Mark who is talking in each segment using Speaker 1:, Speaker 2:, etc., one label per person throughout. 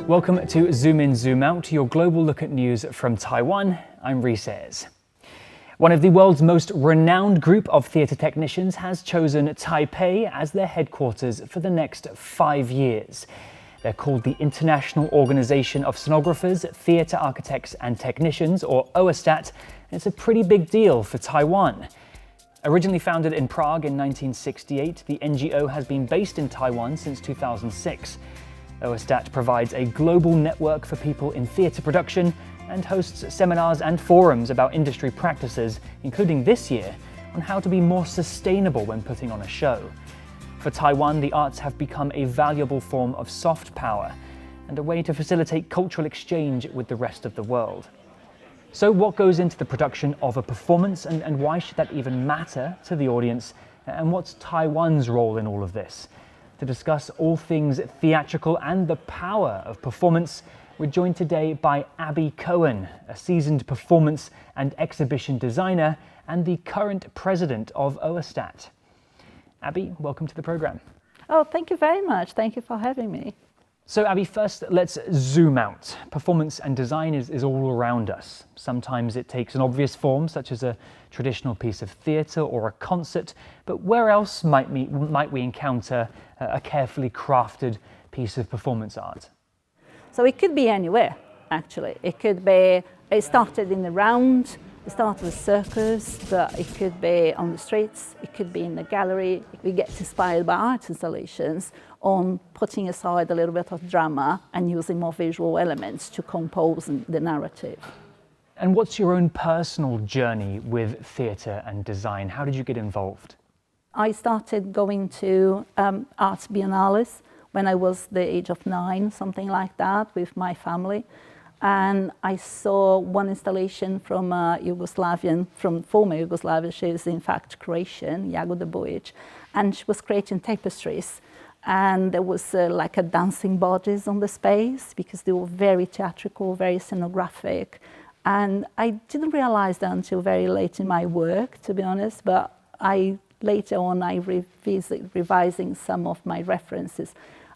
Speaker 1: Welcome to Zoom In, Zoom Out, your global look at news from Taiwan. I'm Reece Ayers. One of the world's most renowned group of theatre technicians has chosen Taipei as their headquarters for the next 5 years. They're called the International Organization of Scenographers, Theatre Architects and Technicians, or OISTAT, and it's a pretty big deal for Taiwan. Originally founded in Prague in 1968, the NGO has been based in Taiwan since 2006. OISTAT provides a global network for people in theatre production and hosts seminars and forums about industry practices, including this year on how to be more sustainable when putting on a show. For Taiwan, the arts have become a valuable form of soft power and a way to facilitate cultural exchange with the rest of the world. So what goes into the production of a performance, and why should that even matter to the audience, and what's Taiwan's role in all of this? To discuss all things theatrical and the power of performance, we're joined today by Aby Cohen, a seasoned performance and exhibition designer and the current president of OISTAT. Aby, welcome to the program.
Speaker 2: Oh, thank you very much. Thank you for having me.
Speaker 1: So Aby, first let's zoom out. Performance and design is all around us. Sometimes it takes an obvious form, such as a traditional piece of theatre or a concert, but where else might we encounter a carefully crafted piece of performance art?
Speaker 2: So it could be anywhere, actually. It started in the round, it started with circus, but it could be on the streets, it could be in the gallery. We get inspired by art installations on putting aside a little bit of drama and using more visual elements to compose the narrative.
Speaker 1: And what's your own personal journey with theatre and design? How did you get involved?
Speaker 2: I started going to art biennales when I was the age of 9, something like that, with my family. And I saw one installation from former Yugoslavia. She is in fact Croatian, Jagoda Bojic, and she was creating tapestries. And there was like a dancing bodies on the space because they were very theatrical, very scenographic. And I didn't realize that until very late in my work, to be honest, but later on, revising some of my references,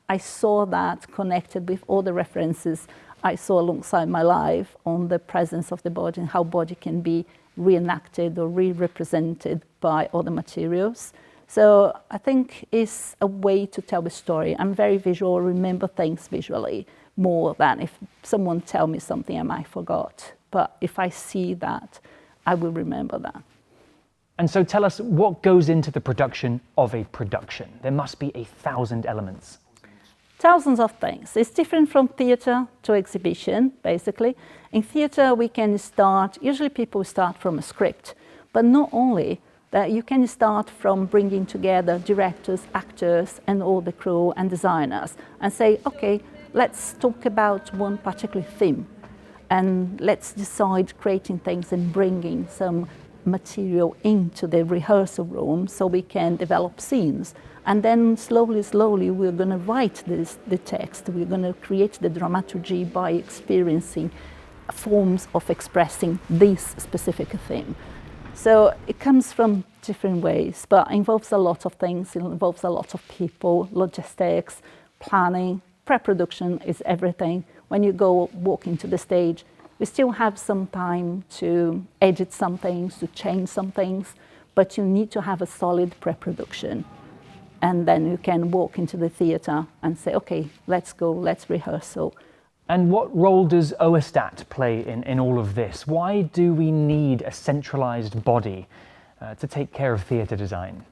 Speaker 2: I saw that connected with all the references I saw alongside my life on the presence of the body and how body can be reenacted or re-represented by other materials. So I think it's a way to tell the story. I'm very visual, remember things visually more than if someone tell me something I might forgot. But if I see that, I will remember that.
Speaker 1: And so tell us, what goes into the production of a production? There must be 1,000 elements.
Speaker 2: Thousands of things. It's different from theatre to exhibition, basically. In theatre, we can usually people start from a script, but not only that, you can start from bringing together directors, actors, and all the crew and designers and say, okay, let's talk about one particular theme and let's decide creating things and bringing some material into the rehearsal room so we can develop scenes. And then slowly we're going to write the text. We're going to create the dramaturgy by experiencing forms of expressing this specific theme. So it comes from different ways, but involves a lot of things. It involves a lot of people, logistics, planning. Pre-production is everything. When you go walk into the stage, we still have some time to edit some things, to change some things, but you need to have a solid pre-production. And then you can walk into the theatre and say, okay, let's go, let's rehearsal.
Speaker 1: And what role does OISTAT play in all of this? Why do we need a centralised body to take care of theatre design?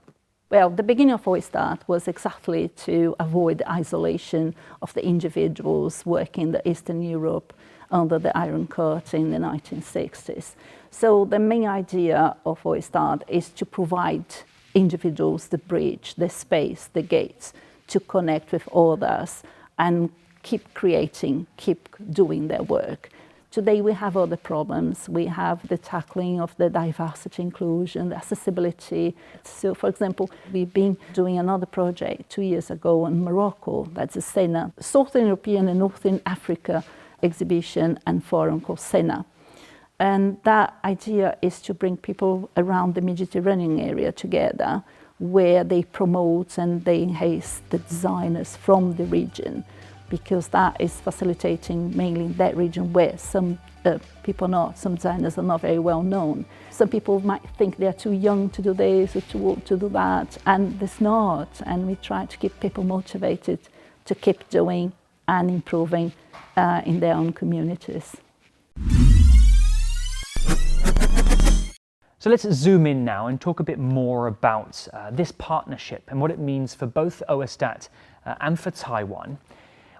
Speaker 2: Well, the beginning of OISTAT was exactly to avoid the isolation of the individuals working in Eastern Europe under the Iron Curtain in the 1960s. So the main idea of OISTAT is to provide individuals the bridge, the space, the gates to connect with others and keep creating, keep doing their work. Today we have other problems. We have the tackling of the diversity, inclusion, the accessibility. So, for example, we've been doing another project 2 years ago in Morocco. That's a SENA, Southern European and Northern Africa exhibition and forum called SENA. And that idea is to bring people around the Mediterranean area together, where they promote and they enhance the designers from the region because that is facilitating mainly in that region where some some designers are not very well known. Some people might think they're too young to do this or too old to do that, and it's not. And we try to keep people motivated to keep doing and improving in their own communities.
Speaker 1: So let's zoom in now and talk a bit more about this partnership and what it means for both OISTAT and for Taiwan.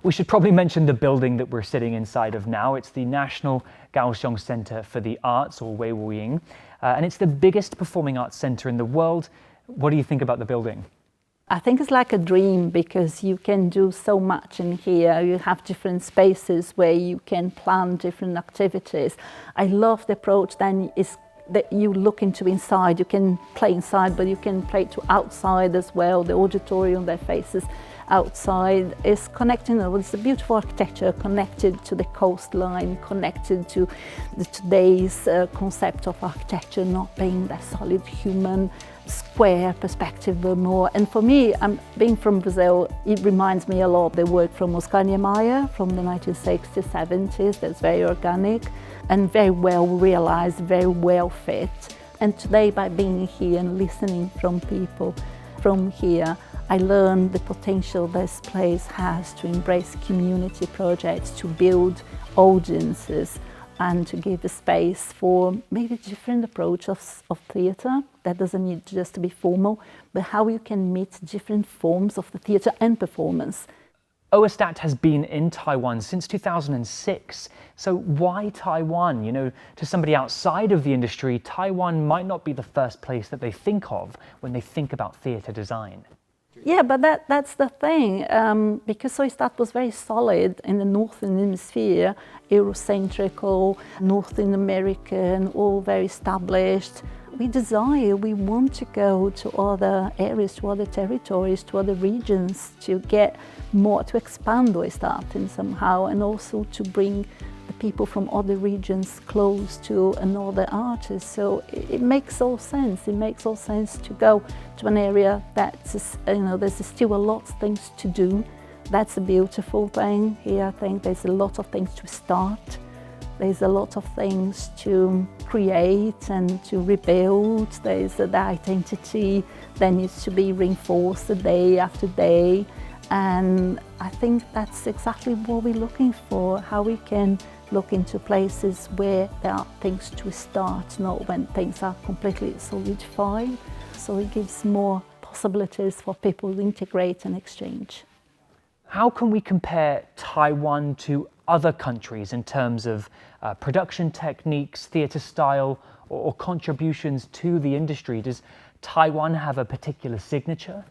Speaker 1: We should probably mention the building that we're sitting inside of now. It's the National Kaohsiung Center for the Arts, or Weiwuying, and it's the biggest performing arts center in the world. What do you think about the building?
Speaker 2: I think it's like a dream because you can do so much in here. You have different spaces where you can plan different activities. I love the approach then is that you look into inside. You can play inside, but you can play to outside as well. The auditorium, their faces outside is connecting with the beautiful architecture, connected to the coastline, connected to today's concept of architecture not being that solid human square perspective but more. And for me, being from Brazil, it reminds me a lot of the work from Oscar Niemeyer from the 1960s, 70s. That's very organic and very well realized, very well fit. And today, by being here and listening from people from here, I learned the potential this place has to embrace community projects, to build audiences, and to give a space for maybe different approach of theatre that doesn't need just to be formal, but how you can meet different forms of the theatre and performance.
Speaker 1: OISTAT has been in Taiwan since 2006. So why Taiwan? You know, to somebody outside of the industry, Taiwan might not be the first place that they think of when they think about theatre design.
Speaker 2: Yeah, but that's the thing, because OISTAT was very solid in the Northern Hemisphere, Eurocentric, Northern American, all very established. We want to go to other areas, to other territories, to other regions, to get more, to expand OISTAT in somehow, and also to bring the people from other regions close to another artist. So it makes all sense. It makes all sense to go to an area that's, there's still a lot of things to do. That's a beautiful thing here. I think there's a lot of things to start. There's a lot of things to create and to rebuild. There's the identity that needs to be reinforced day after day. And I think that's exactly what we're looking for, how we can look into places where there are things to start, not when things are completely solidified. So it gives more possibilities for people to integrate and exchange.
Speaker 1: How can we compare Taiwan to other countries in terms of production techniques, theatre style, or contributions to the industry? Does Taiwan have a particular signature?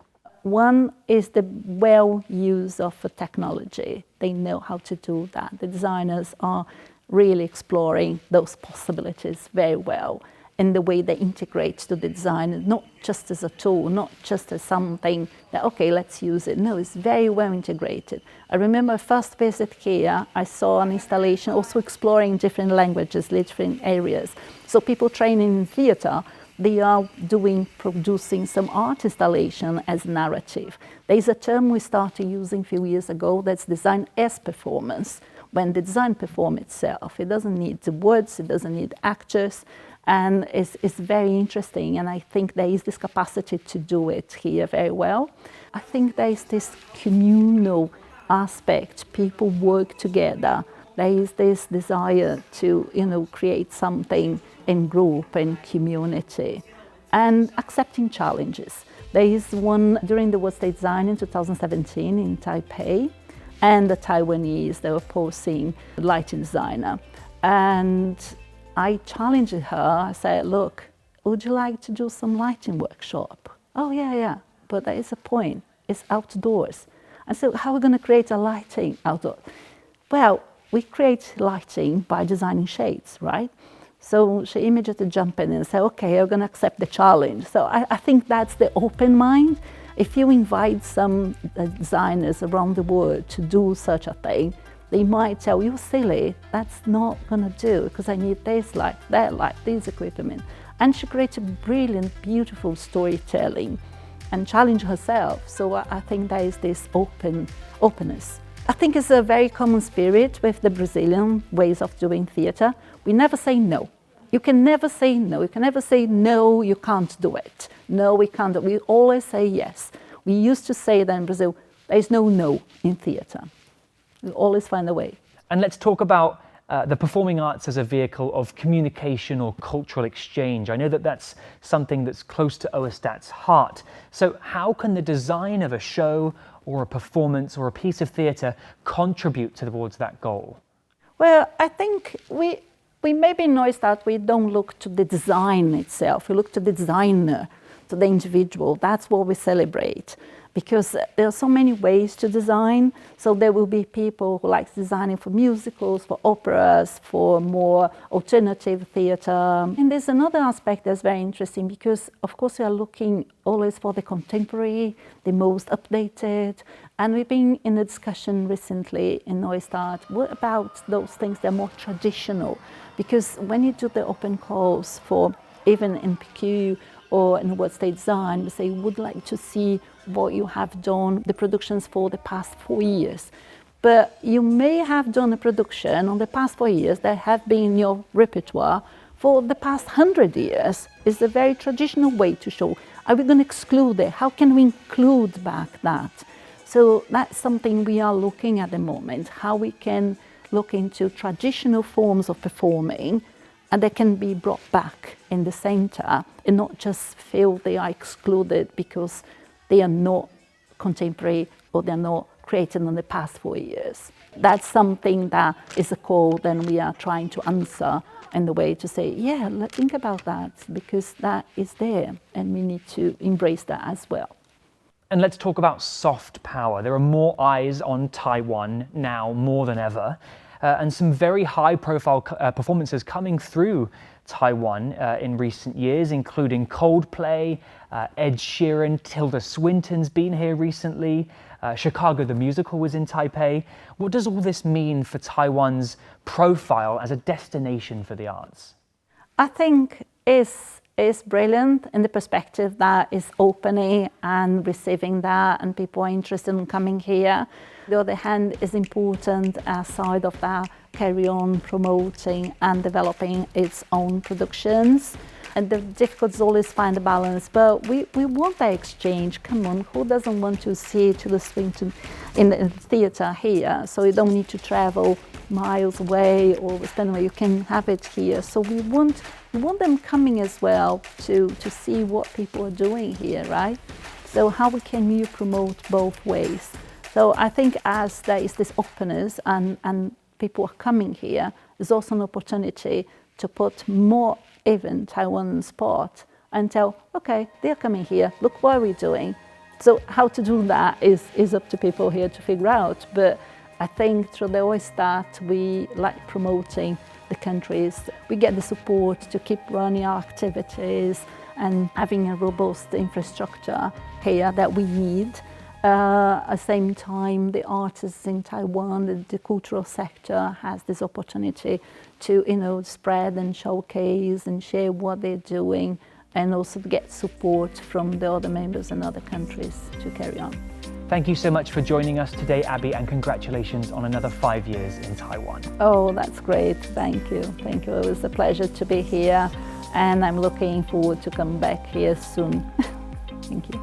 Speaker 2: One is the well use of technology. They know how to do that. The designers are really exploring those possibilities very well in the way they integrate to the design, not just as a tool, not just as something that, okay, let's use it. No, it's very well integrated. I remember first visit here, I saw an installation also exploring different languages, different areas. So people training in theatre, they are producing some art installation as narrative. There's a term we started using a few years ago that's design as performance. When the design performs itself, it doesn't need the words, it doesn't need actors, and it's very interesting. And I think there is this capacity to do it here very well. I think there is this communal aspect. People work together. There is this desire to, create something in group and community, and accepting challenges. There is one during the World State Design in 2017 in Taipei, and the Taiwanese, they were posing the lighting designer. And I challenged her, I said, look, would you like to do some lighting workshop? Oh, yeah, but there is a point, it's outdoors. I said, how are we going to create a lighting outdoor? Well, we create lighting by designing shades, right? So she immediately jumped in and said, okay, I'm going to accept the challenge. So I think that's the open mind. If you invite some designers around the world to do such a thing, they might tell you, silly, that's not going to do because I need this light, that light, this equipment. And she created brilliant, beautiful storytelling and challenged herself. So I think there is this openness. I think it's a very common spirit with the Brazilian ways of doing theatre. We never say no. You can never say no. You can never say, no, you can't do it. No, we can't do it. We always say yes. We used to say that in Brazil, there is no no in theatre. We always find a way.
Speaker 1: And let's talk about the performing arts as a vehicle of communication or cultural exchange. I know that that's something that's close to OISTAT's heart. So how can the design of a show or a performance or a piece of theatre contribute towards that goal?
Speaker 2: Well, I think we maybe in OISTAT, we don't look to the design itself. We look to the designer, to the individual. That's what we celebrate. Because there are so many ways to design. So there will be people who like designing for musicals, for operas, for more alternative theatre. And there's another aspect that's very interesting because, of course, we are looking always for the contemporary, the most updated. And we've been in a discussion recently in OISTAT, what about those things that are more traditional? Because when you do the open calls for even in PQ or in what state design, we say, would like to see what you have done, the productions for the past 4 years. But you may have done a production on the past 4 years that have been in your repertoire for the past 100 years. It's a very traditional way to show. Are we going to exclude it? How can we include back that? So that's something we are looking at the moment, how we can look into traditional forms of performing and they can be brought back in the centre and not just feel they are excluded because they are not contemporary or they're not created in the past 4 years. That's something that is a call then we are trying to answer in the way to say, yeah, let's think about that because that is there and we need to embrace that as well.
Speaker 1: And let's talk about soft power. There are more eyes on Taiwan now more than ever. And some very high-profile performances coming through Taiwan in recent years, including Coldplay, Ed Sheeran, Tilda Swinton's been here recently, Chicago the Musical was in Taipei. What does all this mean for Taiwan's profile as a destination for the arts?
Speaker 2: I think it's brilliant in the perspective that it's opening and receiving that and people are interested in coming here. On the other hand, it's important aside of that, carry on promoting and developing its own productions. And the difficult is always find a balance, but we want that exchange. Come on, who doesn't want to see Tilda Swinton in the theatre here? So you don't need to travel miles away or spend away, you can have it here. So we want them coming as well to see what people are doing here, right? So how can you promote both ways? So I think as there is this openness and people are coming here, there's also an opportunity to put more even Taiwan spot and tell, okay, they're coming here, look what we're doing. So how to do that is up to people here to figure out. But I think through the OISTAT, we like promoting the countries. We get the support to keep running our activities and having a robust infrastructure here that we need. At the same time, the artists in Taiwan, the cultural sector has this opportunity to, spread and showcase and share what they're doing and also to get support from the other members in other countries to carry on.
Speaker 1: Thank you so much for joining us today, Aby, and congratulations on another 5 years in Taiwan.
Speaker 2: Oh, that's great. Thank you. Thank you. It was a pleasure to be here and I'm looking forward to come back here soon. Thank you.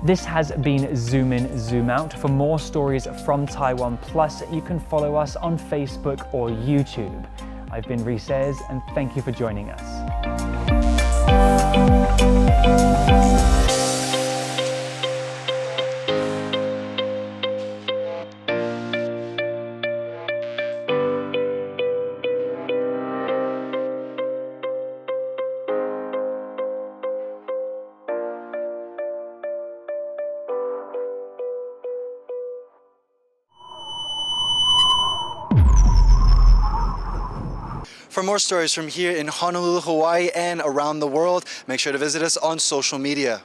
Speaker 1: This has been Zoom In, Zoom Out. For more stories from TaiwanPlus, you can follow us on Facebook or YouTube. I've been Reece Ayers, and thank you for joining us.
Speaker 3: For more stories from here in Honolulu, Hawaii, and around the world, make sure to visit us on social media.